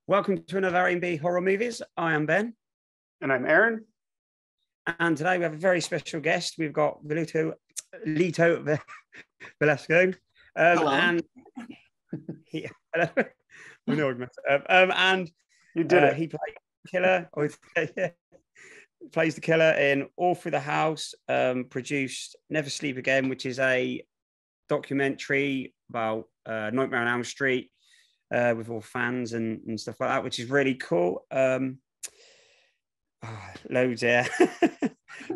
Welcome to another A&B Horror Movies. I am Ben. And I'm Aaron. And today we have a very special guest. We've got Lito Velasco. Hello. And hello. I know I messed it up. And you did it. He played the killer. Plays the killer in All Through the House. Produced Never Sleep Again, which is a documentary about Nightmare on Elm Street. With all fans and stuff like that, which is really cool. Loads, yeah.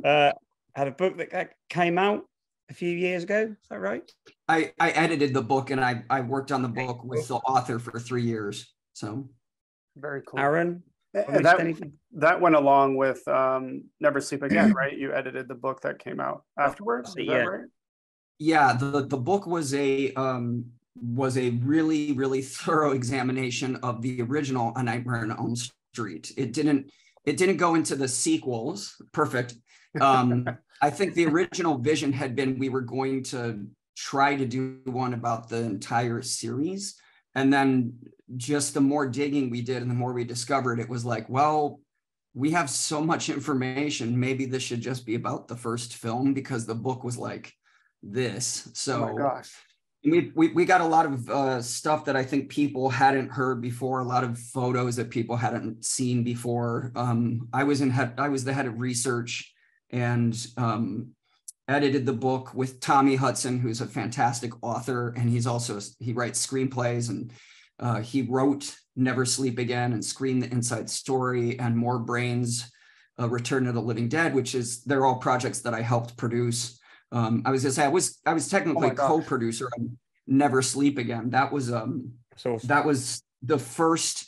Had a book that came out a few years ago. Is that right? I edited the book and I worked on the book with the author for 3 years. So very cool. Aaron, that went along with Never Sleep Again, right? You edited the book that came out afterwards. Is that right? Yeah, the book was a really, really thorough examination of the original A Nightmare on Elm Street. It didn't go into the sequels. Perfect. I think the original vision had been we were going to try to do one about the entire series. And then just the more digging we did and the more we discovered, it was like, well, we have so much information. Maybe this should just be about the first film, because the book was like this. So, oh my gosh. We got a lot of stuff that I think people hadn't heard before, a lot of photos that people hadn't seen before. I was the head of research and edited the book with Tommy Hudson, who's a fantastic author, and he writes screenplays, and he wrote Never Sleep Again and Scream: The Inside Story and More Brains, Return of the Living Dead, they're all projects that I helped produce. I was gonna say I was technically co-producer on Never Sleep Again. That was that was the first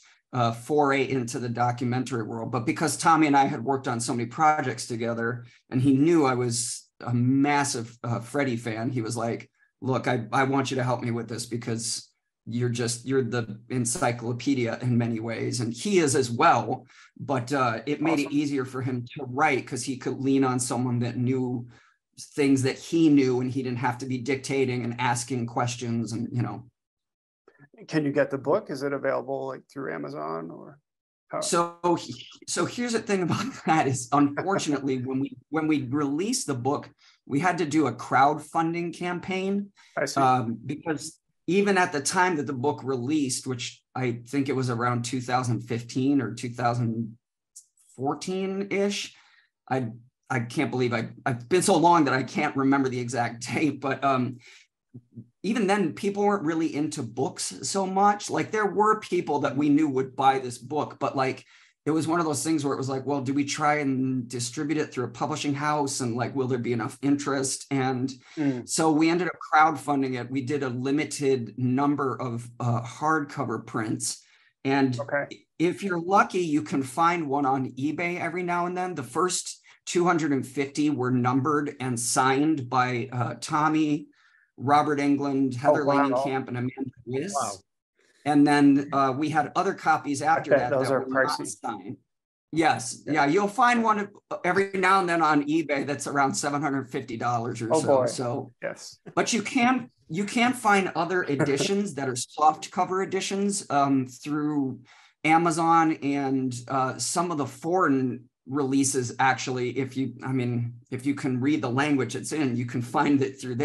foray into the documentary world. But because Tommy and I had worked on so many projects together, and he knew I was a massive Freddy fan, he was like, "Look, I want you to help me with this because you're the encyclopedia in many ways," and he is as well. But it made it easier for him to write because he could lean on someone that knew things that he knew, and he didn't have to be dictating and asking questions. And can you get the book? Is it available like through Amazon or how? So here's the thing about that is, unfortunately, when we released the book, we had to do a crowdfunding campaign. I see. Because even at the time that the book released, which I think it was around 2015 or 2014 ish, I can't believe I've been so long that I can't remember the exact date, but even then people weren't really into books so much. Like, there were people that we knew would buy this book, but like, it was one of those things where it was like, well, do we try and distribute it through a publishing house? And like, will there be enough interest? And so we ended up crowdfunding it. We did a limited number of hardcover prints. And if you're lucky, you can find one on eBay every now and then. The first 250 were numbered and signed by Tommy, Robert England, Heather Langenkamp, and Amanda Wiss. Wow. And then we had other copies after that. Those that are pricey. Signed. Yes. Yeah. You'll find one every now and then on eBay that's around $750 or so. Boy. So yes. But you can find other editions that are soft cover editions through Amazon, and some of the foreign releases, actually, if you can read the language it's in, you can find it through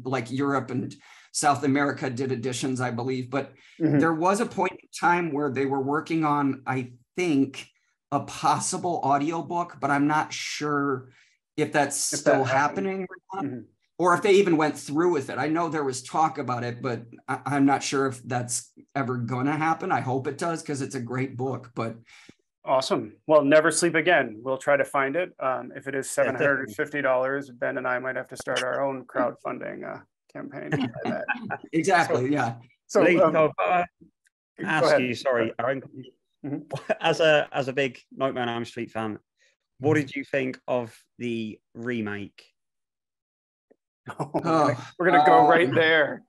like Europe and South America did editions, I believe. But there was a point in time where they were working on, I think, a possible audiobook, but I'm not sure if that's still happening or not, or if they even went through with it. I know there was talk about it, but I'm not sure if that's ever going to happen. I hope it does, because it's a great book. But awesome. Well, Never Sleep Again. We'll try to find it. If it is $750, Ben and I might have to start our own crowdfunding campaign. Exactly. Yeah. So ask you, sorry, Aaron, as a big Nightmare on Elm Street fan, what did you think of the remake? We're gonna go right there.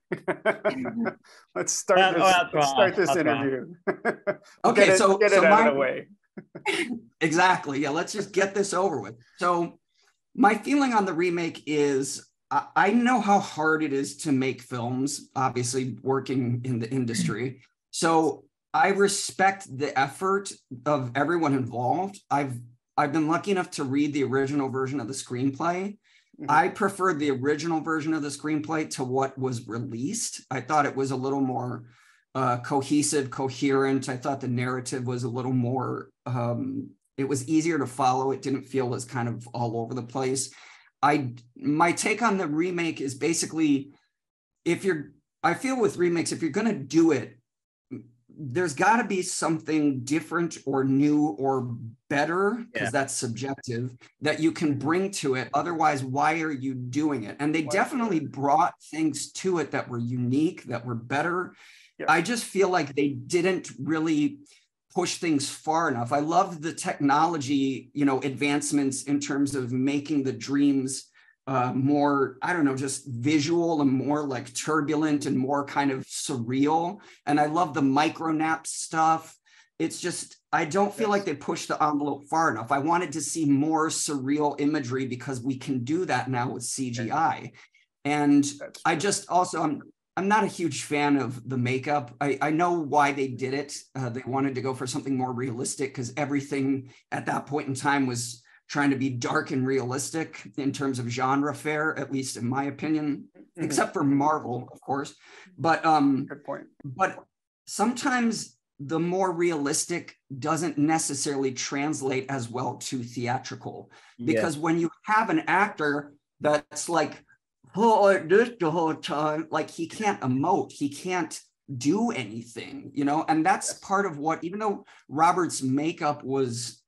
Let's start this interview. Okay, get it out of the way. Exactly. Yeah, let's just get this over with. So my feeling on the remake is, I know how hard it is to make films, obviously working in the industry. So I respect the effort of everyone involved. I've been lucky enough to read the original version of the screenplay. I preferred the original version of the screenplay to what was released. I thought it was a little more cohesive, coherent. I thought the narrative was a little more, it was easier to follow. It didn't feel as kind of all over the place. My take on the remake is basically, I feel with remakes, if you're going to do it, there's got to be something different or new or better, because that's subjective, that you can bring to it. Otherwise, why are you doing it? And they definitely brought things to it that were unique, that were better. I just feel like they didn't really push things far enough. I love the technology, advancements in terms of making the dreams more, I don't know, just visual and more like turbulent and more kind of surreal. And I love the micro nap stuff. It's just, I don't feel like they pushed the envelope far enough. I wanted to see more surreal imagery because we can do that now with CGI. And I just also, I'm not a huge fan of the makeup. I know why they did it. They wanted to go for something more realistic because everything at that point in time was trying to be dark and realistic in terms of genre fare, at least in my opinion, except for Marvel, of course. But good point. But sometimes the more realistic doesn't necessarily translate as well to theatrical, because when you have an actor that's like, like this the whole time, like he can't emote, he can't do anything, and that's part of what, even though Robert's makeup was,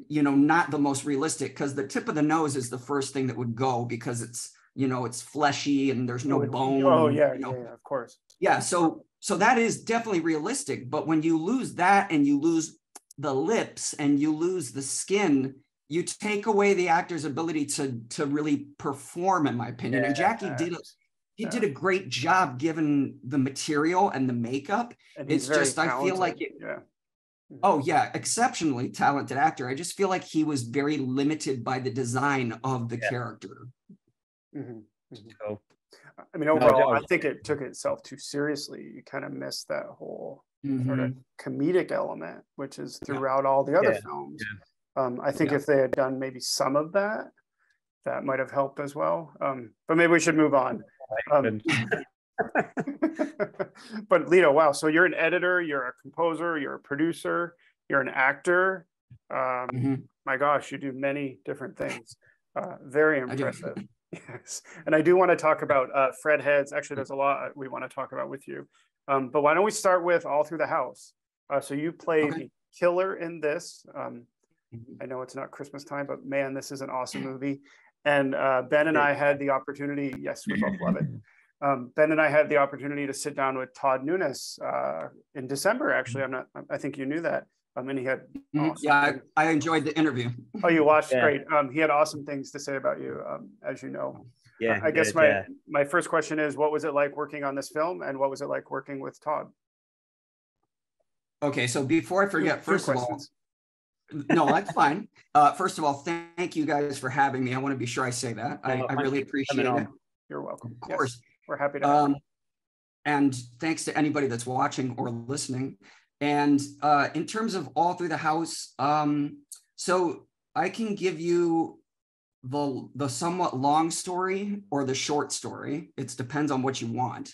not the most realistic, because the tip of the nose is the first thing that would go, because it's, it's fleshy and there's no bone. Oh yeah, of course. Yeah, so that is definitely realistic, but when you lose that and you lose the lips and you lose the skin, you take away the actor's ability to really perform, in my opinion. And Jackie did a great job given the material and the makeup. And it's just, talented. I feel like it. Oh yeah, exceptionally talented actor. I just feel like he was very limited by the design of the character. So, I mean, overall, I think it took itself too seriously. You kind of missed that whole sort of comedic element, which is throughout all the other films. I think if they had done maybe some of that, that might have helped as well. But maybe we should move on. But Lito, wow. So you're an editor, you're a composer, you're a producer, you're an actor. My gosh, you do many different things. Very impressive. Yes. And I do want to talk about Fred Heads. Actually, there's a lot we want to talk about with you. But why don't we start with All Through the House? So you played the killer in this. I know it's not Christmas time, but man, this is an awesome movie. And Ben and I had the opportunity, yes, we both love it. Ben and I had the opportunity to sit down with Todd Nunes in December, actually. I think you knew that. And he had awesome I enjoyed the interview. Oh, you watched? Great. He had awesome things to say about you, as you know. I guess my first question is, what was it like working on this film, and what was it like working with Todd? Okay, so before I forget, first of all, no, that's fine. First of all, thank you guys for having me. I want to be sure I say that. I really appreciate it. You're welcome. Of course. Yes, we're happy to have you. And thanks to anybody that's watching or listening. And in terms of All Through the House, so I can give you the somewhat long story or the short story. It depends on what you want.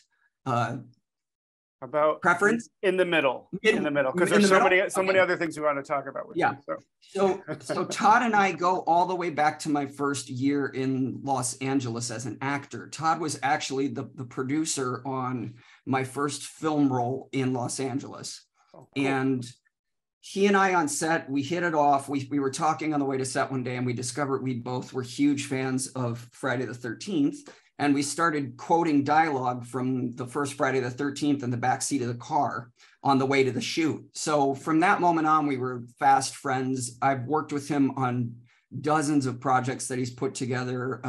About preference in the middle, because there's so many other things we want to talk about with you. So Todd and I go all the way back to my first year in Los Angeles as an actor. Todd was actually the producer on my first film role in Los Angeles. Oh, cool. And he and I on set, we hit it off. We were talking on the way to set one day, and we discovered we both were huge fans of Friday the 13th. And we started quoting dialogue from the first Friday the 13th in the backseat of the car on the way to the shoot. So from that moment on, we were fast friends. I've worked with him on dozens of projects that he's put together.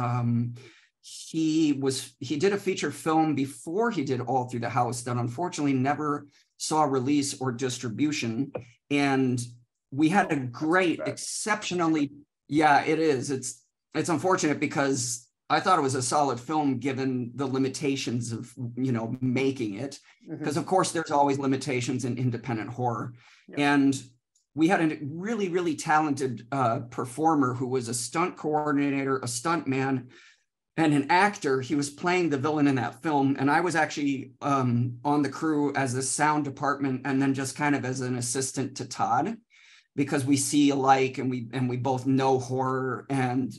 He did a feature film before he did All Through the House that unfortunately never saw release or distribution. And we had a great, exceptionally, it is. It's unfortunate because I thought it was a solid film given the limitations of, you know, making it. Because of course there's always limitations in independent horror. Yeah. And we had a really, really talented performer who was a stunt coordinator, a stunt man, and an actor. He was playing the villain in that film. And I was actually on the crew as the sound department and then just kind of as an assistant to Todd, because we see alike and we both know horror. And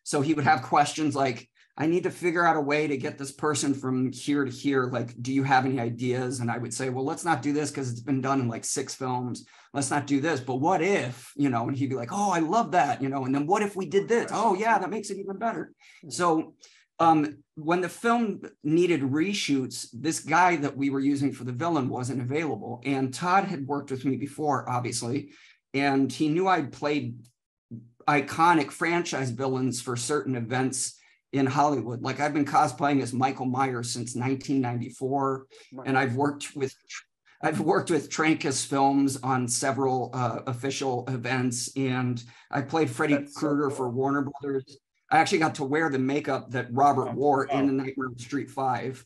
so he would have questions like, I need to figure out a way to get this person from here to here. Like, do you have any ideas? And I would say, well, let's not do this because it's been done in like 6 films. Let's not do this. But what if, you know, and he'd be like, oh, I love that, you know, and then what if we did this? Oh, yeah, that makes it even better. So when the film needed reshoots, this guy that we were using for the villain wasn't available. And Todd had worked with me before, obviously, and he knew I'd played iconic franchise villains for certain events in Hollywood. Like I've been cosplaying as Michael Myers since 1994, and I've worked with Trancas Films on several official events, and I played Freddy Krueger for Warner Brothers. I actually got to wear the makeup that Robert wore in The Nightmare on Street 5.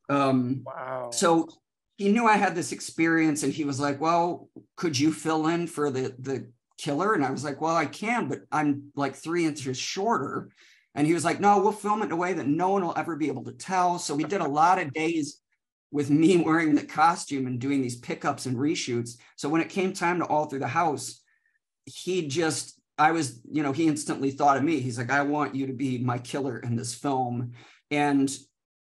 Wow. So he knew I had this experience, and he was like, well, could you fill in for the killer? And I was like, well, I can, but I'm like 3 inches shorter. And he was like, no, we'll film it in a way that no one will ever be able to tell. So we did a lot of days with me wearing the costume and doing these pickups and reshoots. So when it came time to All Through the House, he instantly thought of me. He's like, I want you to be my killer in this film. And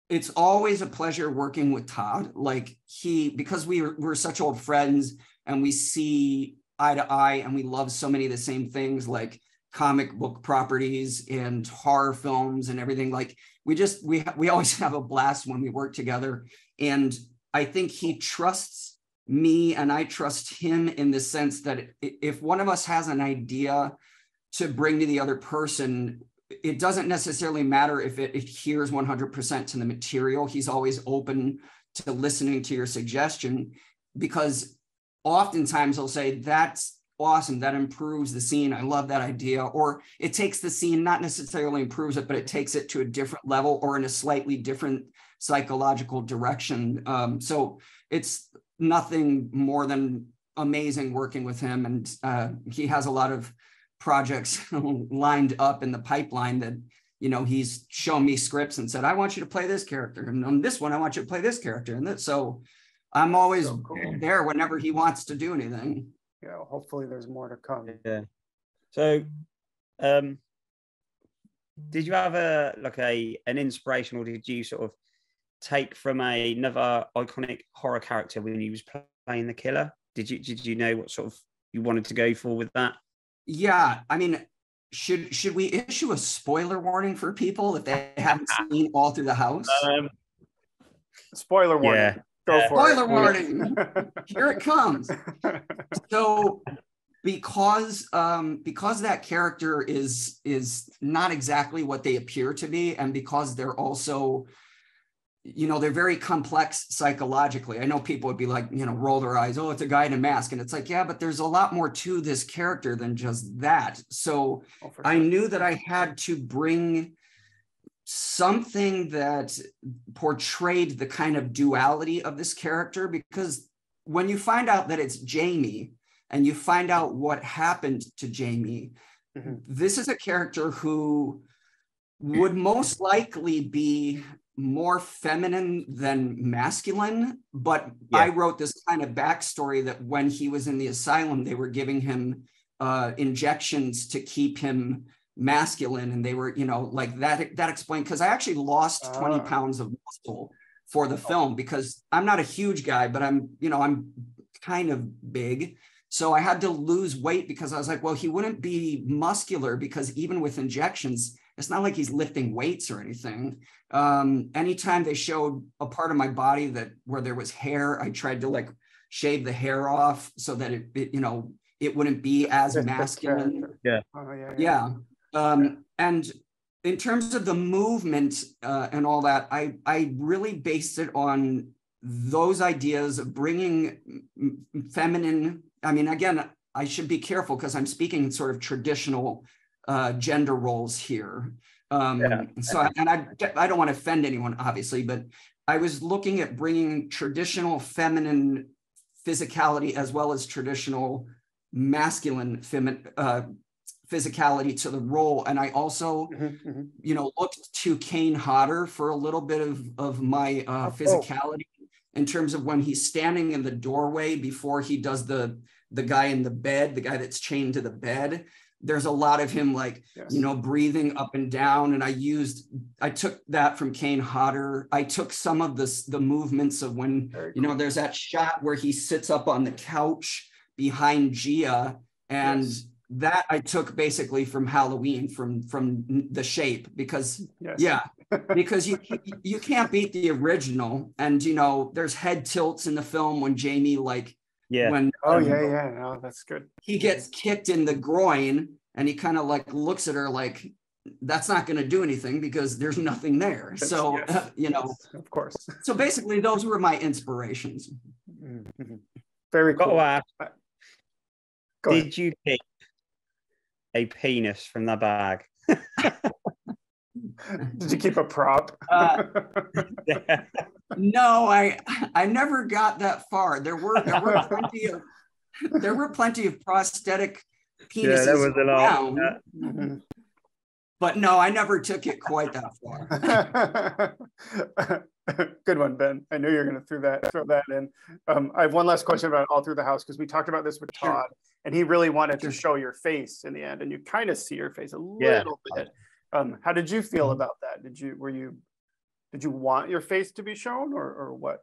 it's always a pleasure working with Todd. Like because we're such old friends and we see eye to eye and we love so many of the same things, like comic book properties and horror films and everything. Like we always have a blast when we work together. And I think he trusts me and I trust him in the sense that if one of us has an idea to bring to the other person, it doesn't necessarily matter if it adheres 100% to the material. He's always open to listening to your suggestion, because oftentimes he'll say, that's awesome, that improves the scene, I love that idea. Or it takes the scene, not necessarily improves it, but it takes it to a different level or in a slightly different psychological direction. So it's nothing more than amazing working with him. And he has a lot of projects lined up in the pipeline that, you know, he's shown me scripts and said, I want you to play this character. And on this one, I want you to play this character. And so I'm always there whenever he wants to do anything. Yeah, hopefully there's more to come. Yeah. So, did you have an inspiration, or did you sort of take from another iconic horror character when you was playing the killer? Did you know what sort of you wanted to go for with that? Yeah, I mean, should we issue a spoiler warning for people if they haven't seen All Through the House? Spoiler warning. Yeah. Go for Spoiler warning. Here it comes. So because that character is not exactly what they appear to be, and because they're also, you know, they're very complex psychologically. I know people would be like, you know, roll their eyes, oh, it's a guy in a mask. And it's like, yeah, but there's a lot more to this character than just that. So I knew that I had to bring something that portrayed the kind of duality of this character, because when you find out that it's Jamie and you find out what happened to Jamie, this is a character who would most likely be more feminine than masculine. But I wrote this kind of backstory that when he was in the asylum, they were giving him injections to keep him masculine, and they were, you know, like that explained, because I actually lost 20 pounds of muscle for the film, because I'm not a huge guy, but I'm kind of big. So I had to lose weight because I was like, well, he wouldn't be muscular because even with injections, it's not like he's lifting weights or anything. Anytime they showed a part of my body where there was hair, I tried to like shave the hair off so that it wouldn't be as masculine. Yeah. And in terms of the movement and all that, I really based it on those ideas of bringing feminine. I mean, again, I should be careful because I'm speaking in sort of traditional gender roles here. So I don't want to offend anyone, obviously, but I was looking at bringing traditional feminine physicality as well as traditional masculine physicality to the role. And I also, you know, looked to Kane Hodder for a little bit of my physicality in terms of when he's standing in the doorway before he does the guy in the bed, the guy that's chained to the bed. There's a lot of him like, you know, breathing up and down. And I took that from Kane Hodder. I took some of the movements of when, you know, there's that shot where he sits up on the couch behind Gia, and that I took basically from Halloween, from The Shape, because because you can't beat the original. And you know, there's head tilts in the film when Jamie when no, that's good. He gets kicked in the groin and he kind of like looks at her like that's not going to do anything because there's nothing there. So you know, of course. So basically those were my inspirations. Very cool. Did you pick a penis from the bag? Did you keep a prop? No, I never got that far. There were plenty of prosthetic penises there was around, a lot. But no, I never took it quite that far. Good one, Ben. I knew you were going to throw that in. I have one last question about All Through the House, because we talked about this with Todd, and he really wanted to show your face in the end, and you kind of see your face a little bit. How did you feel about that? Did you want your face to be shown, or what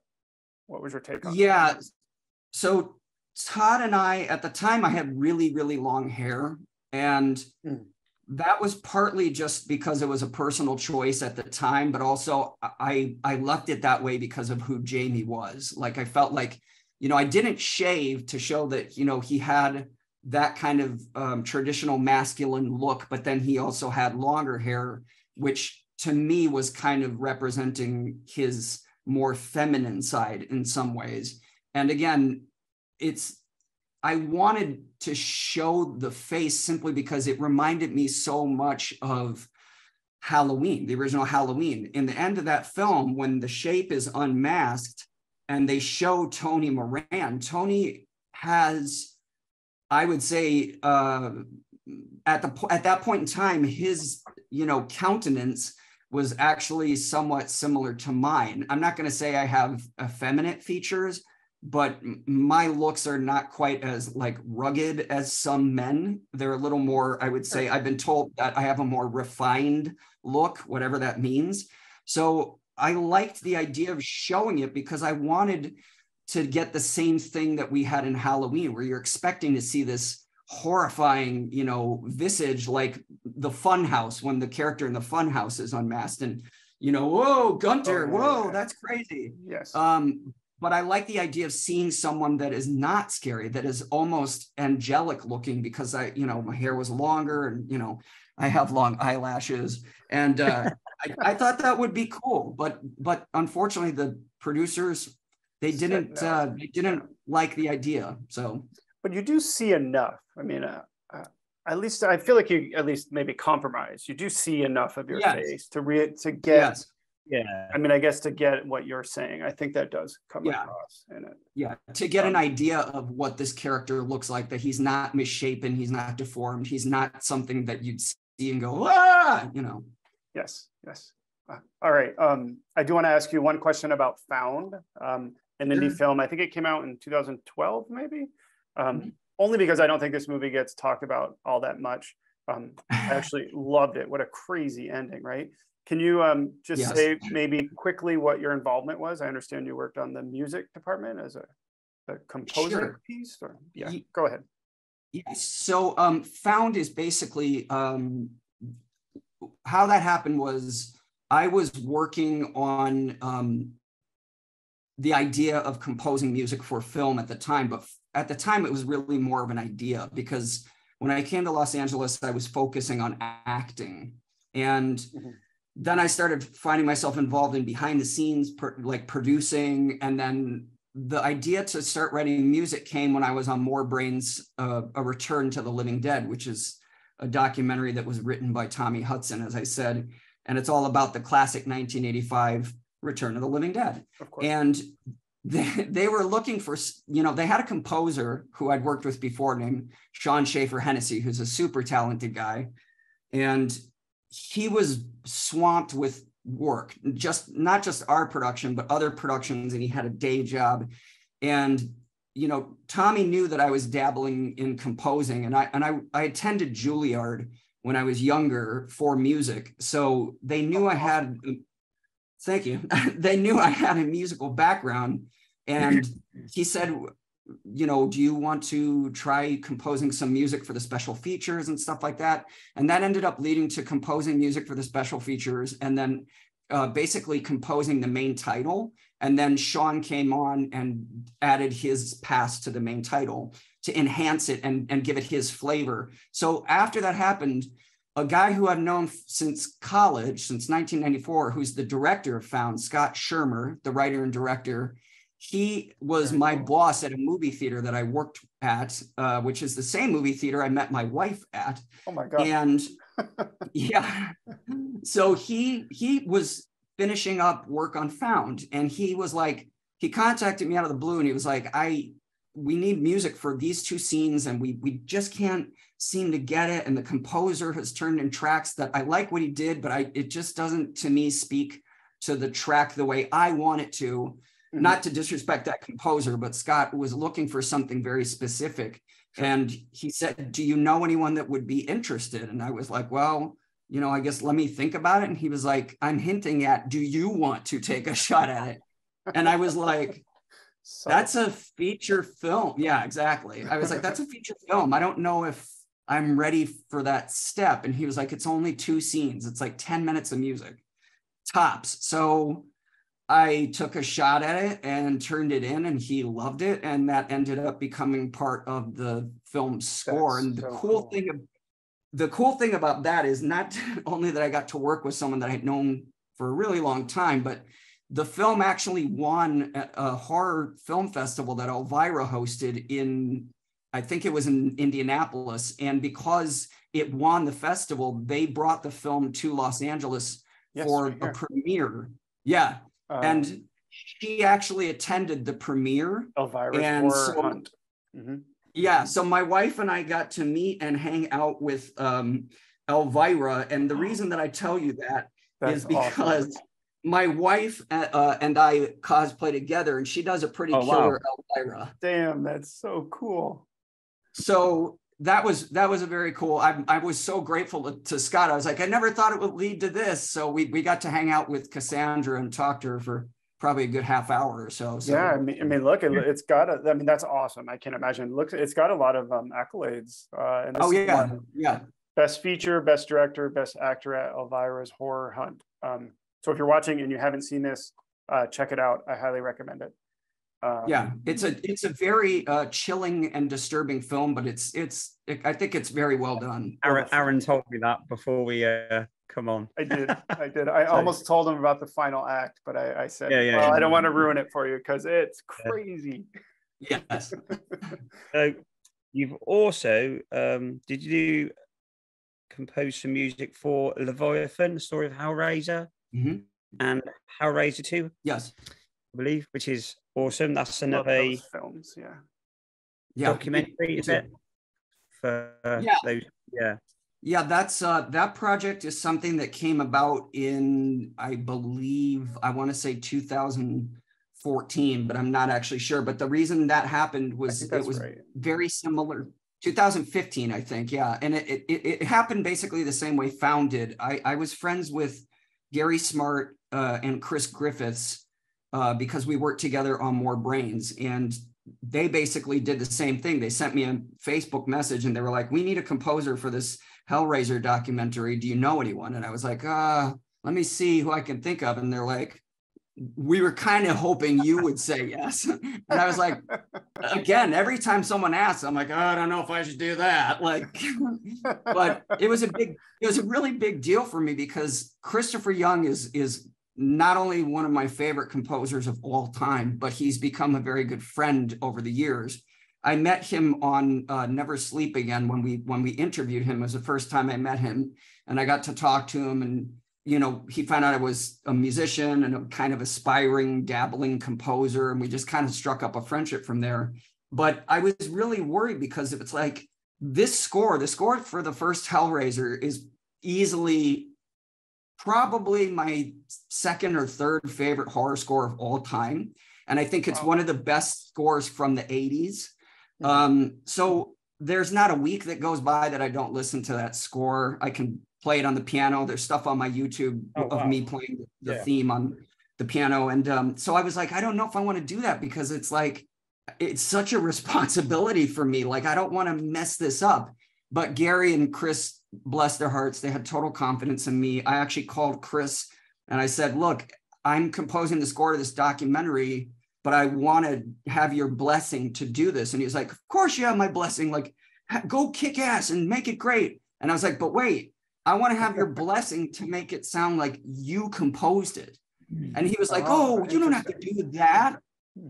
was your take on that? So Todd and I, at the time, I had really, really long hair, and that was partly just because it was a personal choice at the time, but also I left it that way because of who Jamie was. Like, I felt like, you know, I didn't shave to show that, you know, he had that kind of traditional masculine look, but then he also had longer hair, which to me was kind of representing his more feminine side in some ways. And again, I wanted to show the face simply because it reminded me so much of Halloween, the original Halloween. In the end of that film, when The Shape is unmasked and they show Tony Moran, Tony has, I would say, at that point in time, his, you know, countenance was actually somewhat similar to mine. I'm not going to say I have effeminate features, but my looks are not quite as like rugged as some men. They're a little more, I would say, I've been told that I have a more refined look, whatever that means. So I liked the idea of showing it because I wanted to get the same thing that we had in Halloween, where you're expecting to see this horrifying, you know, visage, like the Funhouse, when the character in the Funhouse is unmasked and, you know, whoa, Gunter, whoa, that's crazy. Yes. But I like the idea of seeing someone that is not scary, that is almost angelic looking, because you know, my hair was longer and, you know, I have long eyelashes, and I thought that would be cool. But unfortunately, the producers, they didn't like the idea. So, but you do see enough. I mean, at least I feel like you at least maybe compromise. You do see enough of your face to get. Yes. Yeah, I mean, I guess to get what you're saying, I think that does come across in it. Yeah, to get an idea of what this character looks like, that he's not misshapen, he's not deformed, he's not something that you'd see and go, ah, you know. Yes. All right. I do want to ask you one question about Found, an indie film. I think it came out in 2012, maybe. Only because I don't think this movie gets talked about all that much. I actually loved it. What a crazy ending, right? Can you just say maybe quickly what your involvement was? I understand you worked on the music department as a composer piece. Or go ahead. Yes. So Found is basically how that happened was I was working on the idea of composing music for film at the time, but at the time it was really more of an idea, because when I came to Los Angeles, I was focusing on acting, and then I started finding myself involved in behind the scenes, like producing. And then the idea to start writing music came when I was on More Brains, A Return to the Living Dead, which is a documentary that was written by Tommy Hudson, as I said, and it's all about the classic 1985 Return of the Living Dead. Of course. And they were looking for, they had a composer who I'd worked with before named Sean Schaefer Hennessy, who's a super talented guy. And he was swamped with work, not just our production, but other productions. And he had a day job. And, Tommy knew that I was dabbling in composing, and I attended Juilliard when I was younger for music. So they knew I had, thank you. They knew I had a musical background. And he said, do you want to try composing some music for the special features and stuff like that? And that ended up leading to composing music for the special features, and then basically composing the main title. And then Sean came on and added his pass to the main title to enhance it and give it his flavor. So after that happened, a guy who I've known since college, since 1994, who's the director of Found, Scott Shermer, the writer and director, he was my boss at a movie theater that I worked at, which is the same movie theater I met my wife at. Oh my God. And yeah, so he was finishing up work on Found, and he was like, he contacted me out of the blue, and he was like, we need music for these two scenes, and we just can't seem to get it. And the composer has turned in tracks that I like what he did, but it just doesn't, to me, speak to the track the way I want it to. Mm-hmm. Not to disrespect that composer, but Scott was looking for something very specific. And he said, do you know anyone that would be interested? And I was like, well, I guess let me think about it. And he was like, I'm hinting at, do you want to take a shot at it? And I was like, that's a feature film. Yeah, exactly. I was like, that's a feature film. I don't know if I'm ready for that step. And he was like, it's only 2 scenes. It's like 10 minutes of music, tops. So I took a shot at it and turned it in, and he loved it. And that ended up becoming part of the film's score. And the cool thing about that is not only that I got to work with someone that I'd known for a really long time, but the film actually won a horror film festival that Elvira hosted in, I think it was in Indianapolis. And because it won the festival, they brought the film to Los Angeles for a premiere. Yeah. And she actually attended the premiere. Elvira's Horror Hunt. Mm-hmm. Yeah. So my wife and I got to meet and hang out with Elvira. And the reason that I tell you that is because my wife and I cosplay together, and she does a pretty killer Elvira. Damn, that's so cool. So that was a very cool. I was so grateful to Scott. I was like, I never thought it would lead to this. So we got to hang out with Cassandra and talk to her for probably a good half hour or so. Yeah, I mean, look, it's got that's awesome. I can imagine. Look, it's got a lot of accolades. Yeah. Best feature, best director, best actor at Elvira's Horror Hunt. So if you're watching and you haven't seen this, check it out. I highly recommend it. Yeah, it's a very chilling and disturbing film, but I think it's very well done. Aaron told me that before we come on. I did. I almost told him about the final act, but I said, I don't want to ruin it for you because it's crazy. Yes. So you've also did you compose some music for Leviathan, the story of Hellraiser, and Hellraiser II? Yes, I believe, which is awesome. That's another films, documentary, is it? For those, yeah. That's that project is something that came about in, I believe, I want to say 2014, but I'm not actually sure. But the reason that happened was it was very similar. 2015, I think, yeah, and it happened basically the same way Found did. I was friends with Gary Smart and Chris Griffiths. Because we worked together on More Brains, and they basically did the same thing. They sent me a Facebook message and they were like, we need a composer for this Hellraiser documentary. Do you know anyone? And I was like, let me see who I can think of. And they're like, we were kind of hoping you would say yes. And I was like, again, every time someone asks, I'm like, I don't know if I should do that. Like, but it was a really big deal for me because Christopher Young is not only one of my favorite composers of all time, but he's become a very good friend over the years. I met him on Never Sleep Again when we interviewed him. It was the first time I met him, and I got to talk to him, and he found out I was a musician and a kind of aspiring, dabbling composer, and we just kind of struck up a friendship from there. But I was really worried because it's like the score for the first Hellraiser is easily probably my second or third favorite horror score of all time. And I think it's one of the best scores from the 80s. So there's not a week that goes by that I don't listen to that score. I can play it on the piano. There's stuff on my YouTube of me playing the theme on the piano. And so I was like, I don't know if I want to do that, because it's like, it's such a responsibility for me. Like, I don't want to mess this up. But Gary and Chris, bless their hearts, they had total confidence in me. I actually called Chris and I said, look, I'm composing the score to this documentary, but I want to have your blessing to do this. And he was like, of course you have my blessing. Like, go kick ass and make it great. And I was like, but wait, I want to have your blessing to make it sound like you composed it. And he was like, oh, you don't have to do that.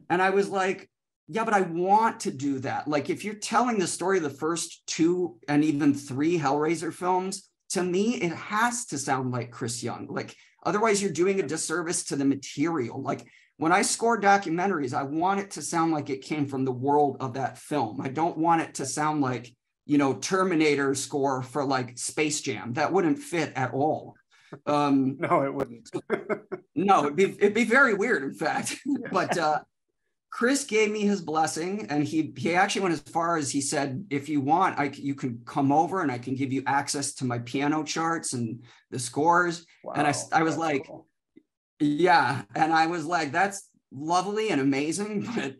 And I was like, yeah, but I want to do that. Like, if you're telling the story of the first 2 and even 3 Hellraiser films, to me, it has to sound like Chris Young. Like, otherwise you're doing a disservice to the material. Like, when I score documentaries, I want it to sound like it came from the world of that film. I don't want it to sound like, Terminator score for like Space Jam. That wouldn't fit at all. No, it wouldn't. No, it'd be very weird, in fact. But Chris gave me his blessing, and he actually went as far as he said, if you want, you can come over and I can give you access to my piano charts and the scores. Wow, and I was like, cool. Yeah. And I was like, that's lovely and amazing, but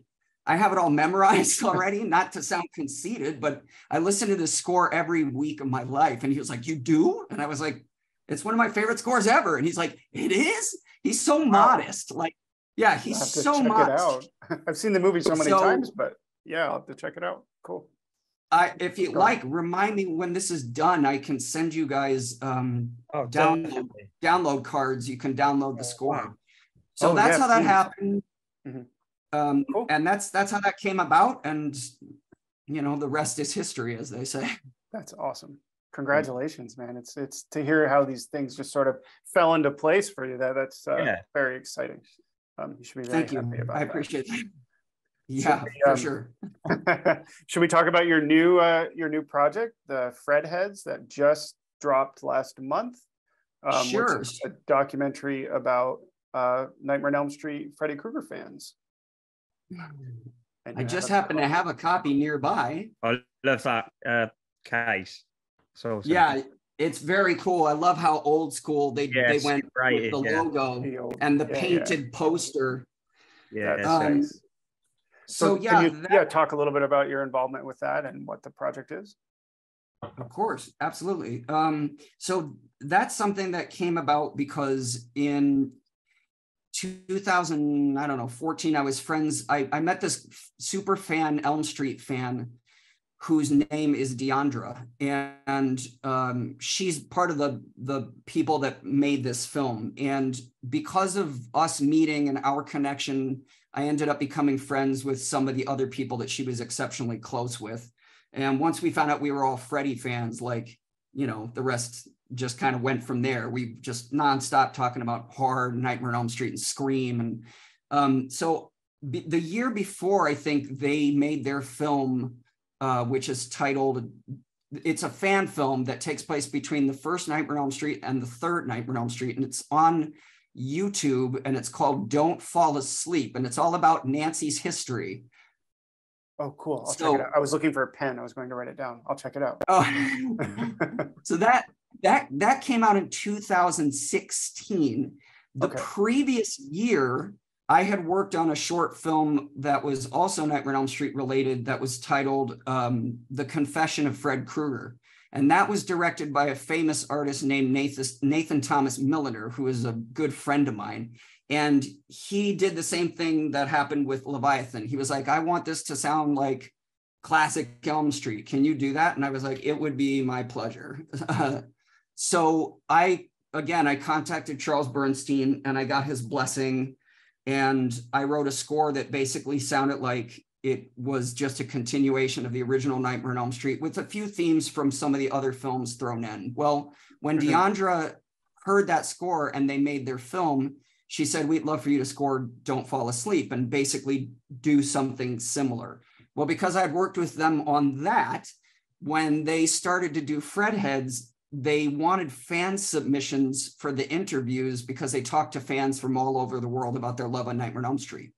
I have it all memorized already, not to sound conceited, but I listen to this score every week of my life. And he was like, you do? And I was like, it's one of my favorite scores ever. And he's like, it is? He's so modest. Like, yeah, he's so modest. I've seen the movie so many times, but yeah, I'll have to check it out. Cool. If you like, remind me when this is done. I can send you guys download cards. You can download the score. So that's how that happened. Mm-hmm. Cool. And that's how that came about. And the rest is history, as they say. That's awesome. Congratulations, man. It's to hear how these things just sort of fell into place for you. That's very exciting. You should be very happy about that. I appreciate that. Yeah, for sure. Should we talk about your new project, the Fred Heads, that just dropped last month? Sure. Which is a documentary about Nightmare on Elm Street Freddy Krueger fans. I just happen to have a copy nearby. I love that case. So yeah, it's very cool. I love how old school they went with the logo and the painted poster. Yeah, nice. So can you talk a little bit about your involvement with that and what the project is? Of course, absolutely. So that's something that came about because in 2014, I was friends. I met this super fan, Elm Street fan, whose name is Deandra, and she's part of the people that made this film. And because of us meeting and our connection, I ended up becoming friends with some of the other people that she was exceptionally close with. And once we found out we were all Freddy fans, like, the rest just kind of went from there. We just nonstop talking about horror, Nightmare on Elm Street, and Scream. And so the year before, I think they made their film, which is titled, it's a fan film that takes place between the first Nightmare on Elm Street and the third Nightmare on Elm Street. And it's on YouTube, and it's called Don't Fall Asleep. And it's all about Nancy's history. Oh, cool. I'll check it out. I was looking for a pen. I was going to write it down. I'll check it out. Oh. So that came out in 2016. The previous year, I had worked on a short film that was also Nightmare on Elm Street related that was titled The Confession of Fred Krueger. And that was directed by a famous artist named Nathan Thomas Milliner, who is a good friend of mine. And he did the same thing that happened with Leviathan. He was like, I want this to sound like classic Elm Street. Can you do that? And I was like, it would be my pleasure. So I contacted Charles Bernstein and I got his blessing. And I wrote a score that basically sounded like it was just a continuation of the original Nightmare on Elm Street with a few themes from some of the other films thrown in. Well, when Deandra heard that score and they made their film, she said, we'd love for you to score Don't Fall Asleep and basically do something similar. Well, because I'd worked with them on that, when they started to do Fredheads, they wanted fan submissions for the interviews because they talked to fans from all over the world about their love on Nightmare on Elm Street.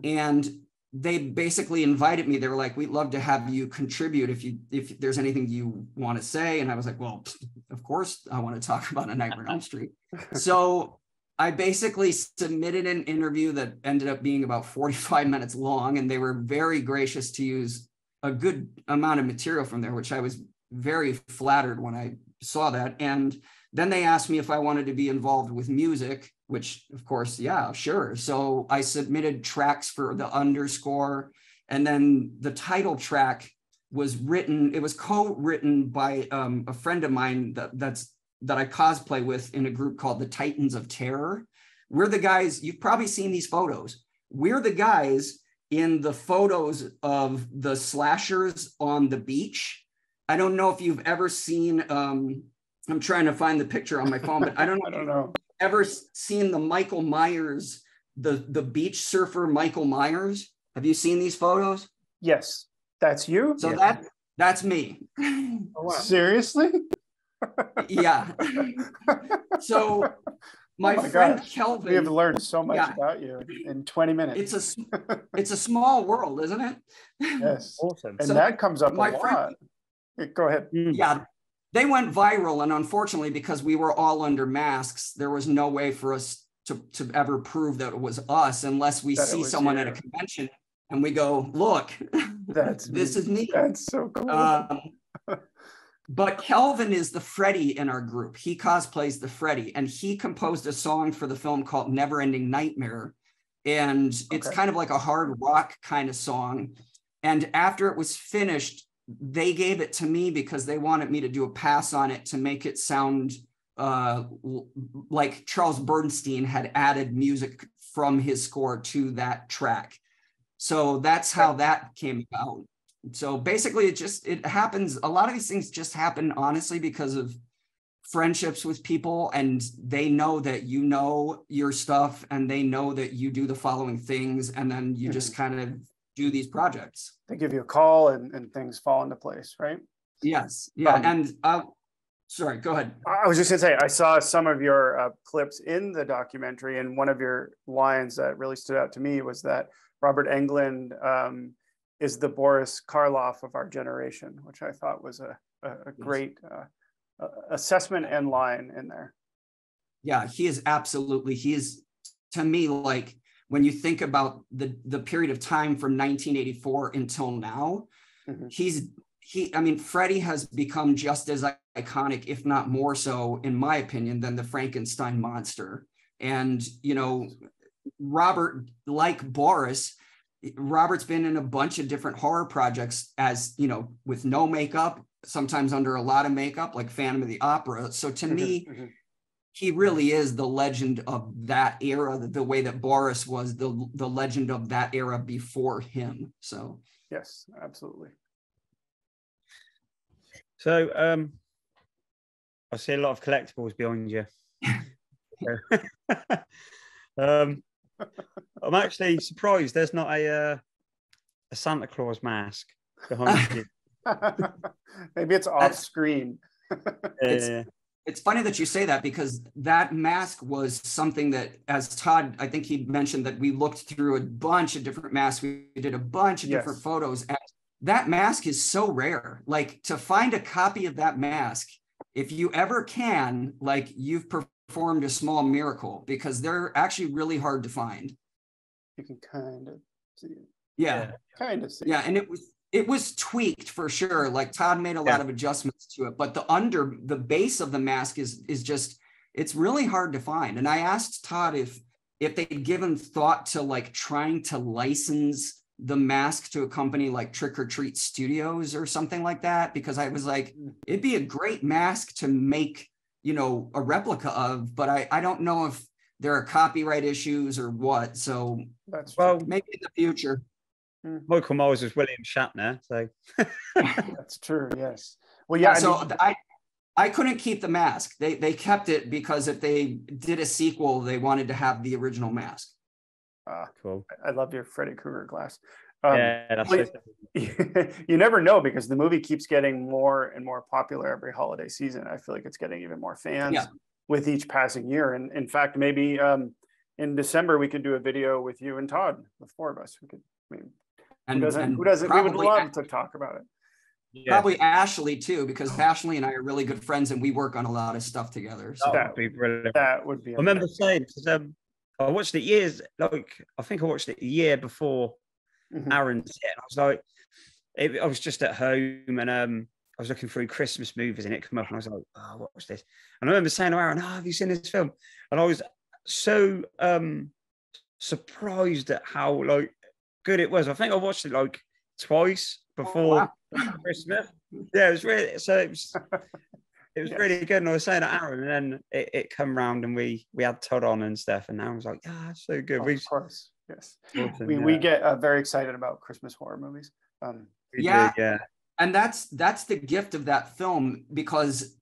And they basically invited me. They were like, we'd love to have you contribute if there's anything you want to say. And I was like, well, of course I want to talk about A Nightmare on Elm Street. So I basically submitted an interview that ended up being about 45 minutes long, and they were very gracious to use a good amount of material from there, which I was very flattered when I saw that. And then they asked me if I wanted to be involved with music, which of course, yeah, sure. So I submitted tracks for the underscore, and then the title track was written, it was co-written by a friend of mine that I cosplay with in a group called the Titans of Terror. We're the guys, you've probably seen these photos. We're the guys in the photos of the slashers on the beach. I don't know if you've ever seen, I'm trying to find the picture on my phone, but I don't know. Ever seen the Michael Myers, the beach surfer Michael Myers? Have you seen these photos? Yes, that's you. So that's me. Oh, wow. Seriously? Yeah. So my friend gosh. Kelvin. We have learned so much about you in 20 minutes. It's a small world, isn't it? Yes. Awesome. And so that comes up a lot. Go ahead. Yeah. They went viral, and unfortunately, because we were all under masks, there was no way for us to ever prove that it was us unless we see someone at a convention and we go, look, this is me. That's so cool. But Kelvin is the Freddy in our group. He cosplays the Freddy, and he composed a song for the film called Never Ending Nightmare. And it's kind of like a hard rock kind of song. And after it was finished, they gave it to me because they wanted me to do a pass on it to make it sound like Charles Bernstein had added music from his score to that track. So that's how that came about. So basically it happens. A lot of these things just happen honestly because of friendships with people, and they know that you know your stuff and they know that you do the following things, and then you just kind of do these projects. They give you a call and things fall into place, right? Yes. Yeah. And sorry, go ahead. I was just gonna say, I saw some of your clips in the documentary, and one of your lines that really stood out to me was that Robert Englund is the Boris Karloff of our generation, which I thought was a great assessment and line in there. Yeah, he is absolutely, he is, to me, like, when you think about the period of time from 1984 until now, Freddy has become just as iconic, if not more so, in my opinion, than the Frankenstein monster. And, you know, Robert, like Boris, Robert's been in a bunch of different horror projects, as, you know, with no makeup, sometimes under a lot of makeup, like Phantom of the Opera. So to me, he really is the legend of that era, the way that Boris was the legend of that era before him. So yes, absolutely. So I see a lot of collectibles behind you. I'm actually surprised there's not a Santa Claus mask behind you. Maybe it's off screen. It's funny that you say that, because that mask was something that, as Todd, I think he mentioned, that we looked through a bunch of different masks. We did a bunch of different photos. And that mask is so rare. Like, to find a copy of that mask, if you ever can, like, you've performed a small miracle, because they're actually really hard to find. You can kind of see it. Yeah. Kind of see it. And it was tweaked for sure. Like, Todd made a lot of adjustments to it, but the base of the mask is just, it's really hard to find. And I asked Todd if they'd given thought to, like, trying to license the mask to a company like Trick or Treat Studios or something like that, because I was like, it'd be a great mask to make, you know, a replica of, but I don't know if there are copyright issues or what. So that's maybe in the future. Michael Myers was William Shatner, so That's true. Yes. Well, yeah. So I couldn't keep the mask. They kept it because if they did a sequel, they wanted to have the original mask. Cool. I love your Freddy Krueger glass. That's so you never know, because the movie keeps getting more and more popular every holiday season. I feel like it's getting even more fans with each passing year. And in fact, maybe in December we could do a video with you and Todd, the four of us. Who doesn't? We would love to talk about it. Yeah. Probably Ashley too, because Ashley and I are really good friends and we work on a lot of stuff together. So that would be brilliant. That would be. I remember saying, I watched it I think I watched it a year before Aaron's hit. I was like, I was just at home and I was looking through Christmas movies and it came up and I was like, oh, what's this? And I remember saying to Aaron, have you seen this film? And I was so surprised at how good it was. I think I watched it twice before Christmas. Yeah, it was really it was really good. And I was saying to Aaron, and then it come round and we had Todd on and stuff, and Aaron was like, yeah, so good. Of course, yes. We get very excited about Christmas horror movies. Yeah. And that's the gift of that film, because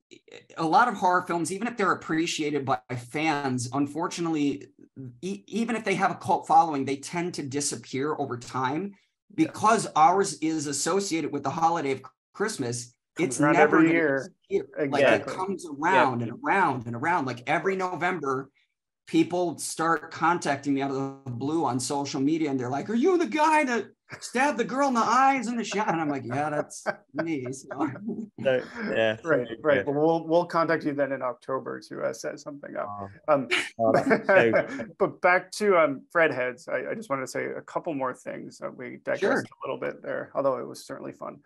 a lot of horror films, even if they're appreciated by fans, unfortunately, even if they have a cult following, they tend to disappear over time, because ours is associated with the holiday of Christmas. It's never every year. Exactly. Like it comes around and around and around. Like every November, people start contacting me out of the blue on social media, and they're like, "Are you the guy that stabbed the girl in the eyes in the shot?" And I'm like, "Yeah, that's me." So. Yeah, right. Well, we'll contact you then in October to set something up. But back to Fred Heads, I just wanted to say a couple more things. We digressed a little bit there, although it was certainly fun.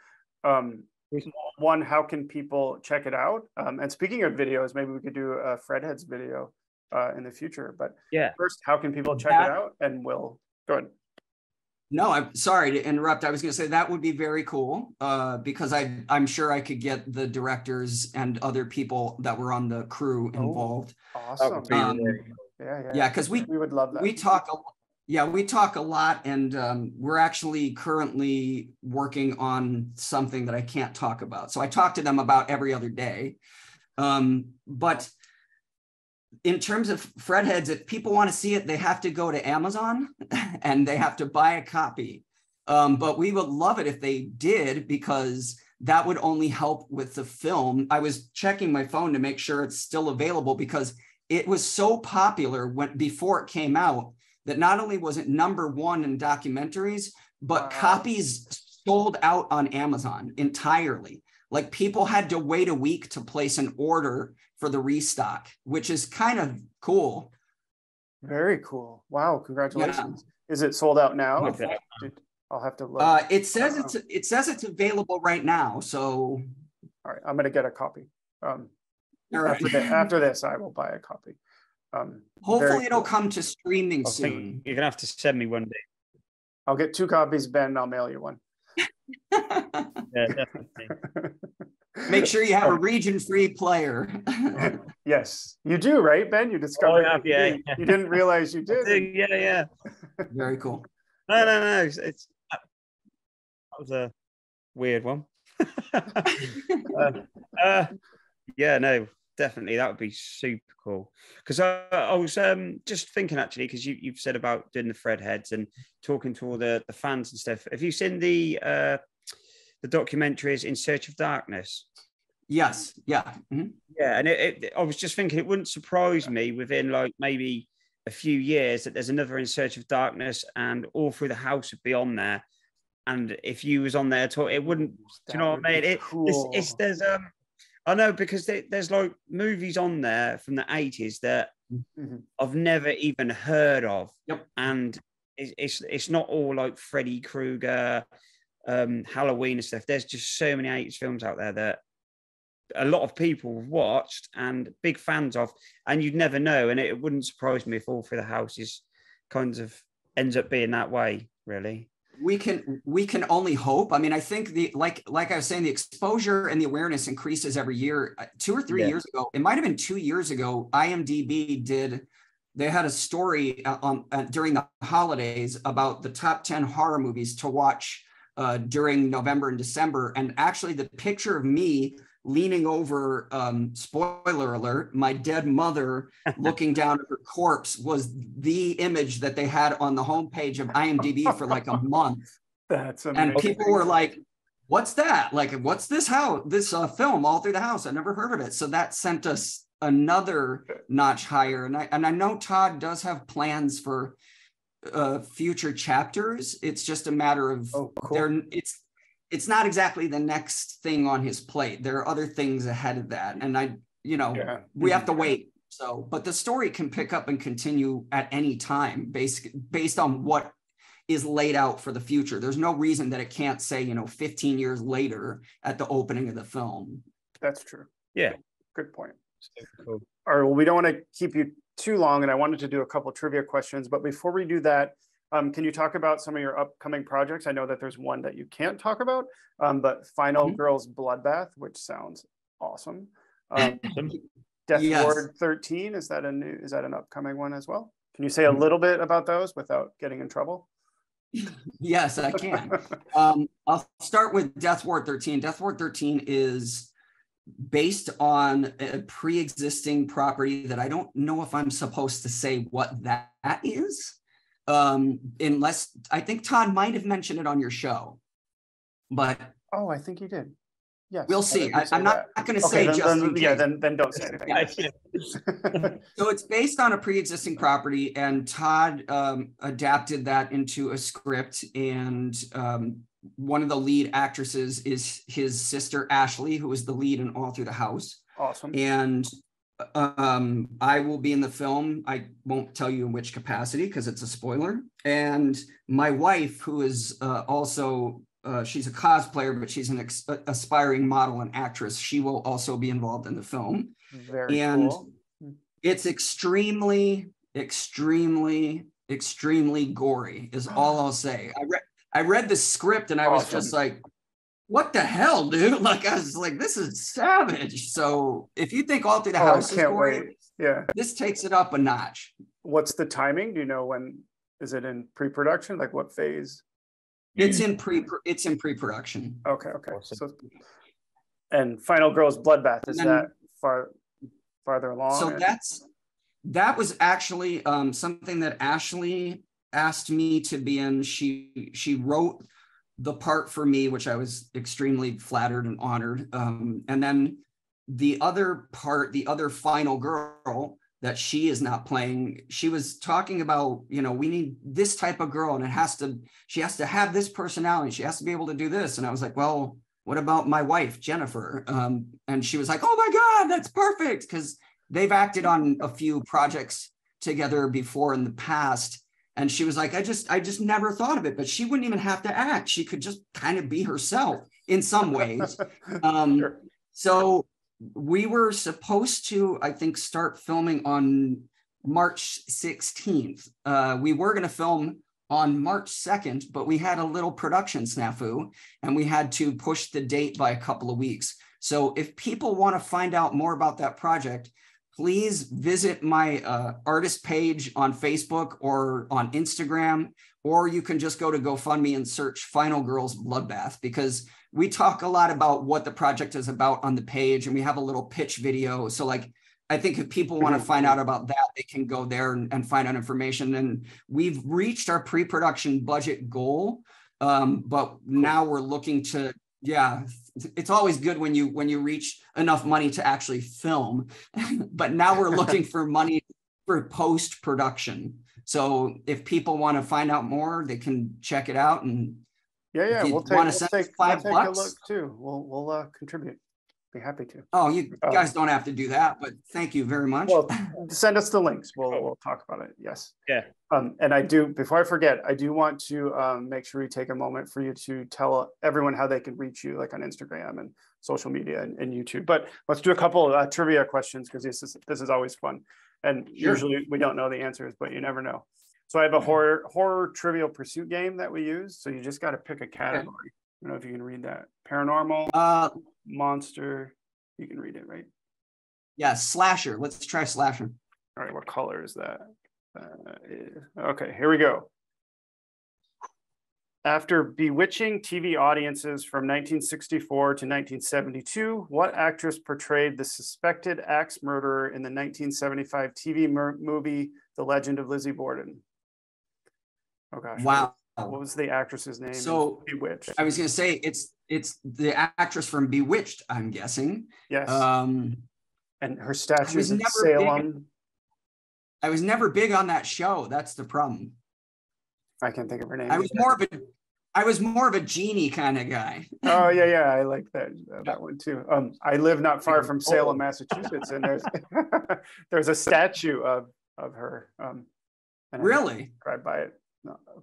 One, how can people check it out? And speaking of videos, maybe we could do a Fred Heads video in the future. But first, how can people check it out? And we'll go ahead. No, I'm sorry to interrupt. I was going to say that would be very cool, because I'm sure I could get the directors and other people that were on the crew involved. Awesome. Yeah, because we would love that. We talk a lot, and we're actually currently working on something that I can't talk about. So I talk to them about every other day. But in terms of Fred Heads, if people want to see it, they have to go to Amazon and they have to buy a copy. But we would love it if they did, because that would only help with the film. I was checking my phone to make sure it's still available, because it was so popular before it came out that not only was it #1 in documentaries, but copies sold out on Amazon entirely. Like people had to wait a week to place an order for the restock, which is kind of cool. Very cool. Wow. Congratulations. Yeah. Is it sold out now? Okay. I'll have to look. It says it's available right now. So. All right. I'm going to get a copy. After this, I will buy a copy. Hopefully it'll come to streaming soon. You're gonna have to send me one day. I'll get 2 copies, Ben, and I'll mail you one. Yeah, definitely. Make sure you have a region-free player. Yes, you do, right, Ben? You discovered. You didn't realize you did. Yeah. Very cool. No. That was a weird one. Yeah, no, definitely that would be super cool. Because I was just thinking, actually, because you've said about doing the Fred Heads and talking to all the fans and stuff. Have you seen the documentaries In Search of Darkness? Yes. Yeah. Mm-hmm. Yeah, and I was just thinking it wouldn't surprise me within maybe a few years that there's another In Search of Darkness, and All Through the House would be on there. And if you was on there, it wouldn't. Do you know what I mean? Cool. There's I know, because there's movies on there from the 80s that I've never even heard of. Yep. And it's not all like Freddy Krueger, Halloween and stuff. There's just so many 80s films out there that a lot of people have watched and big fans of, and you'd never know. And it wouldn't surprise me if All Through the House ends up being that way, really. We can only hope. I mean, I think like I was saying, the exposure and the awareness increases every year. 2 or 3 years ago, it might have been 2 years ago, IMDb did they had a story during the holidays about the top 10 horror movies to watch during November and December. And actually the picture of me leaning over, spoiler alert, my dead mother looking down at her corpse was the image that they had on the homepage of IMDb for like a month. That's amazing. And people were like, what's that? Like, what's this film All Through the House? I never heard of it. So that sent us another notch higher. And I know Todd does have plans for future chapters. It's just a matter of it's not exactly the next thing on his plate. There are other things ahead of that. And we have to wait. So, but the story can pick up and continue at any time based on what is laid out for the future. There's no reason that it can't say, 15 years later at the opening of the film. That's true. Yeah. Good point. Cool. All right. Well, we don't want to keep you too long, and I wanted to do a couple of trivia questions, but before we do that, can you talk about some of your upcoming projects? I know that there's one that you can't talk about, but Final Girls Bloodbath, which sounds awesome. Death Ward 13, is that an upcoming one as well? Can you say a little bit about those without getting in trouble? Yes, I can. I'll start with Death Ward 13. Death Ward 13 is based on a pre-existing property that I don't know if I'm supposed to say what that is. Unless I think Todd might have mentioned it on your show, but I think he did. Yes, we'll see. I'm not going to say then don't say anything. So it's based on a pre-existing property, and Todd adapted that into a script, and one of the lead actresses is his sister Ashley, who is the lead in All Through the House. Awesome. And I will be in the film. I won't tell you in which capacity because it's a spoiler. And my wife, who is also, she's a cosplayer, but she's an aspiring model and actress. She will also be involved in the film. Very cool. It's extremely, extremely, extremely gory is all I'll say. I read the script and I was just like, what the hell, dude? Like, I was like, this is savage. So if you think All Through the House is gory, this takes it up a notch. What's the timing? Do you know when? Is it in pre-production? Like what phase? It's in pre-production. Okay. Awesome. So, and Final Girls Bloodbath, is that farther along? So that was actually something that Ashley asked me to be in. She wrote the part for me, which I was extremely flattered and honored. And then the other part, the other final girl that she is not playing, she was talking about, we need this type of girl, and she has to have this personality. She has to be able to do this. And I was like, well, what about my wife, Jennifer? And she was like, oh my God, that's perfect. Because they've acted on a few projects together before in the past. And she was like, I just never thought of it, but she wouldn't even have to act. She could just kind of be herself in some ways. Sure. So we were supposed to, I think, start filming on March 16th. We were going to film on March 2nd, but we had a little production snafu and we had to push the date by a couple of weeks. So if people want to find out more about that project, please visit my artist page on Facebook or on Instagram, or you can just go to GoFundMe and search Final Girls Bloodbath, because we talk a lot about what the project is about on the page, and we have a little pitch video. So I think if people want to find out about that, they can go there and find out information. And we've reached our pre-production budget goal, but now we're looking to, it's always good when you reach enough money to actually film, but now we're looking for money for post-production. So if people want to find out more, they can check it out. And we'll take a look too. We'll contribute. Be happy to. Oh, you guys don't have to do that, but thank you very much. Well, send us the links. We'll talk about it. Yes. Yeah. And I do, before I forget, I do want to make sure we take a moment for you to tell everyone how they can reach you, like on Instagram and social media and YouTube. But let's do a couple of trivia questions, because this is always fun. And usually we don't know the answers, but you never know. So I have a horror Trivial Pursuit game that we use. So you just got to pick a category. I don't know if you can read that. Paranormal, monster. You can read it, right? Yeah, slasher. Let's try slasher. All right, what color is that? Okay, here we go. After bewitching TV audiences from 1964 to 1972, what actress portrayed the suspected axe murderer in the 1975 TV movie, The Legend of Lizzie Borden? Oh gosh. Wow. What was the actress's name? So Bewitched. I was going to say it's the actress from Bewitched, I'm guessing. Yes. And her statue is in never Salem. I was never big on that show. That's the problem. I can't think of her name. I was more of a genie kind of guy. Oh yeah, I like that one too. I live not far from Salem, Massachusetts, and there's a statue of her. And really? I drive by it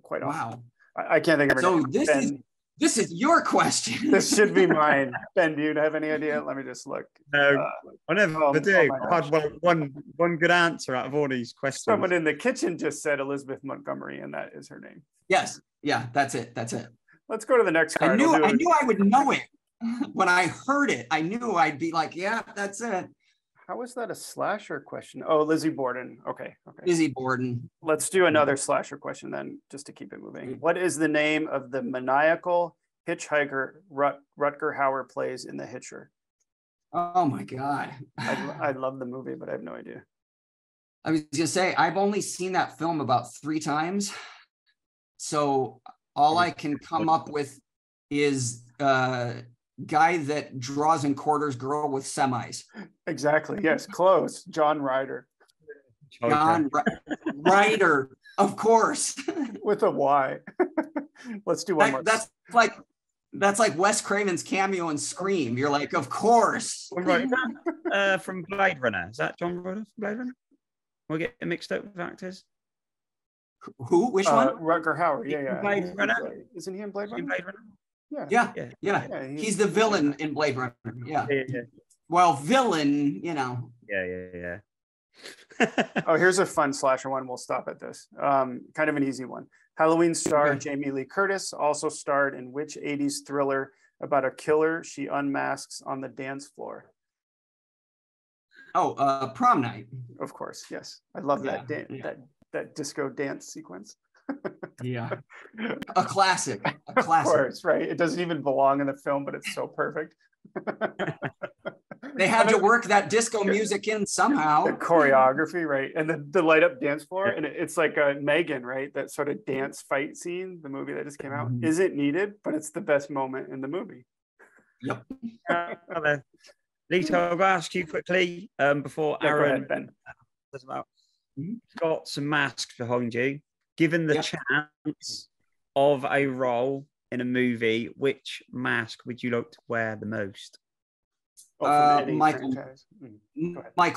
quite often. Wow. I can't think of her name. So this is your question. This should be mine. Ben, do you have any idea? Let me just look. I never do. I've had one good answer out of all these questions. Someone in the kitchen just said Elizabeth Montgomery, and that is her name. Yes. Yeah, that's it. Let's go to the next card. I knew I would know it. When I heard it, I knew I'd be like, yeah, that's it. How is that a slasher question? Oh, Lizzie Borden. Okay. Lizzie Borden. Let's do another slasher question then, just to keep it moving. What is the name of the maniacal hitchhiker Rutger Hauer plays in The Hitcher? Oh my God. I love the movie, but I have no idea. I was gonna say, I've only seen that film about 3 times. So all I can come up with is guy that draws and quarters girl with semis. Exactly. Yes, close. John Ryder. John Ryder, of course. With a Y. Let's do one more. That's like Wes Craven's cameo in Scream. You're like, of course. Right. From Blade Runner. Is that John Ryder from Blade Runner? We'll get mixed up with actors. Who? Which one? Rutger Hauer. Yeah. Blade Runner. Isn't he in Blade Runner? Yeah. He's the villain in Blade Runner. Yeah. Well, villain, Yeah. Oh, here's a fun slasher one. We'll stop at this. Kind of an easy one. Halloween star Jamie Lee Curtis also starred in which 80s thriller about a killer she unmasks on the dance floor? Oh, Prom Night. Of course, yes. I love that that disco dance sequence. Yeah. A classic. Of course, right? It doesn't even belong in the film, but it's so perfect. They had to work that disco music in somehow. The choreography, right? And the light up dance floor. And it's like Megan, right? That sort of dance fight scene, the movie that just came out, isn't needed, but it's the best moment in the movie. Yep. Lito, I'll ask you quickly before Aaron says about. Got some masks behind you. Given the chance of a role in a movie, which mask would you like to wear the most? Michael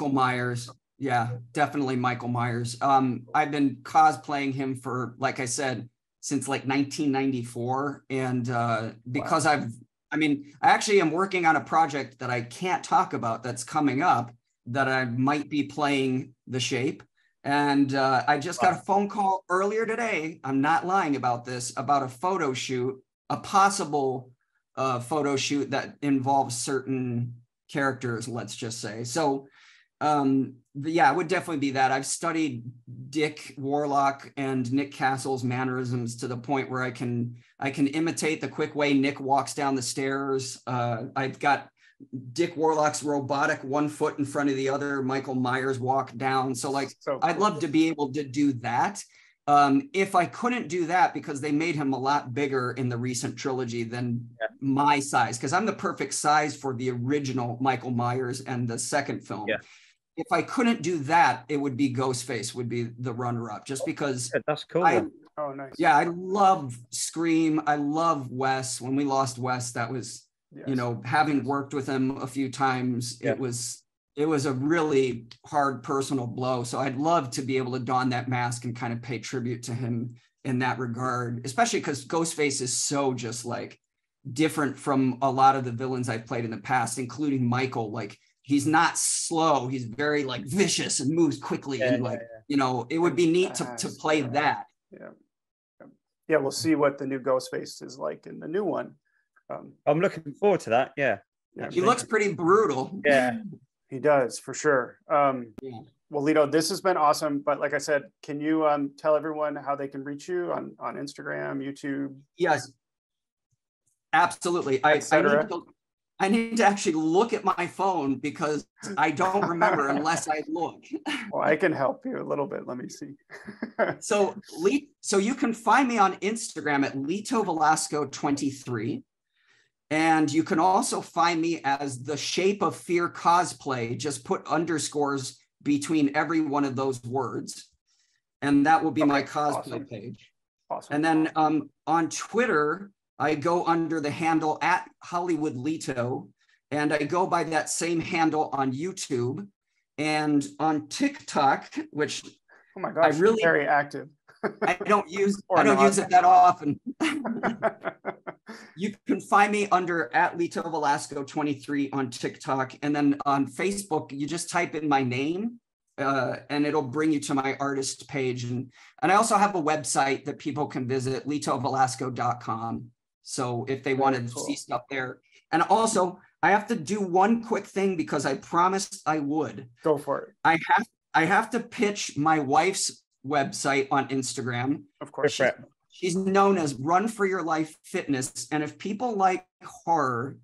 Myers. Yeah, definitely Michael Myers. I've been cosplaying him for, like I said, since like 1994. And because I actually am working on a project that I can't talk about that's coming up that I might be playing the Shape. And I just got a phone call earlier today. I'm not lying about this, about a photo shoot, a possible photo shoot that involves certain characters, let's just say. So yeah, it would definitely be that. I've studied Dick Warlock and Nick Castle's mannerisms to the point where I can imitate the quick way Nick walks down the stairs. I've got Dick Warlock's robotic 1 foot in front of the other, Michael Myers walk down. So I'd love to be able to do that. If I couldn't do that, because they made him a lot bigger in the recent trilogy than my size, because I'm the perfect size for the original Michael Myers and the second film. Yeah. If I couldn't do that, it would be Ghostface would be the runner-up, just because that's cool. Oh, nice. Yeah, I love Scream. I love Wes. When we lost Wes, that was, having worked with him a few times, it was a really hard personal blow. So I'd love to be able to don that mask and kind of pay tribute to him in that regard, especially because Ghostface is so just like different from a lot of the villains I've played in the past, including Michael. Like, he's not slow. He's very like vicious and moves quickly. And it would be neat to play that. Yeah. We'll see what the new Ghostface is like in the new one. I'm looking forward to that. Yeah. He looks pretty brutal. Yeah. He does, for sure. Well, Lito, this has been awesome. But like I said, can you tell everyone how they can reach you on Instagram, YouTube? Yes, absolutely. I need to actually look at my phone because I don't remember unless I look. Well, I can help you a little bit. Let me see. So you can find me on Instagram at Lito Velasco 23. And you can also find me as The Shape of Fear Cosplay. Just put underscores between every one of those words. And that will be my cosplay page. Awesome. And then on Twitter, I go under the handle at Hollywood Lito, and I go by that same handle on YouTube and on TikTok, which oh my gosh, very active. I don't use it that often. You can find me under at Lito Velasco 23 on TikTok, and then on Facebook, you just type in my name. And it'll bring you to my artist page. And I also have a website that people can visit, litovelasco.com. So if they want to see stuff there. And also, I have to do one quick thing because I promised I would. Go for it. I have to pitch my wife's website on Instagram. Of course. She's known as Run for Your Life Fitness. And if people like horror,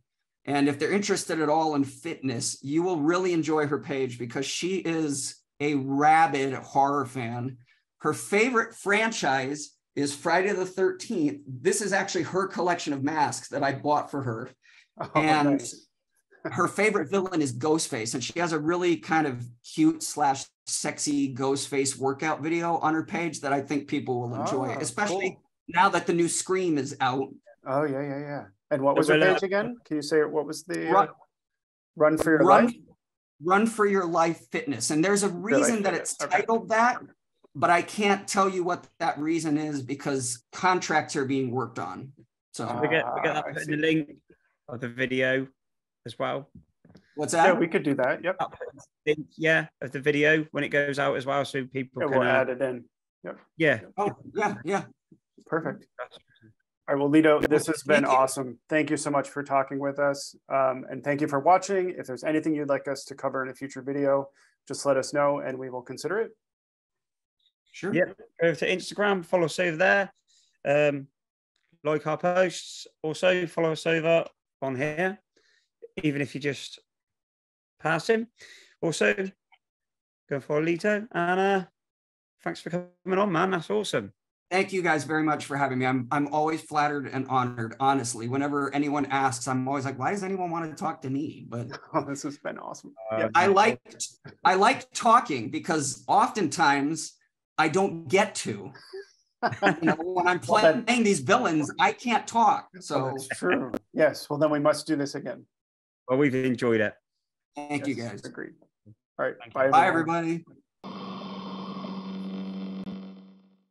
and if they're interested at all in fitness, you will really enjoy her page because she is a rabid horror fan. Her favorite franchise is Friday the 13th. This is actually her collection of masks that I bought for her. Oh, and nice. Her favorite villain is Ghostface. And she has a really kind of cute / sexy Ghostface workout video on her page that I think people will enjoy, especially now that the new Scream is out. Oh, yeah. And what was her page again? Can you say what was the Run for Your Life? Run for Your Life Fitness. And there's a reason that it's titled that, but I can't tell you what that reason is because contracts are being worked on. So we get that put in the link of the video as well. What's that? Yeah, we could do that. Yep. Yeah, of the video when it goes out as well, so people can we'll add it in. Yep. Yeah. Oh, yeah. Perfect. All right, well, Lito, this has been awesome. Thank you so much for talking with us. And thank you for watching. If there's anything you'd like us to cover in a future video, just let us know and we will consider it. Sure. Yep. Go over to Instagram, follow us over there. Like our posts. Also follow us over on here, even if you just pass him. Also, go and follow Lito. And thanks for coming on, man. That's awesome. Thank you guys very much for having me. I'm always flattered and honored, honestly. Whenever anyone asks, I'm always like, why does anyone want to talk to me? But this has been awesome. I like talking because oftentimes I don't get to. When I'm playing these villains, I can't talk. So that's true. Yes. Well, then we must do this again. Well, we've enjoyed it. Thank you guys. Agreed. All right. Bye, everybody.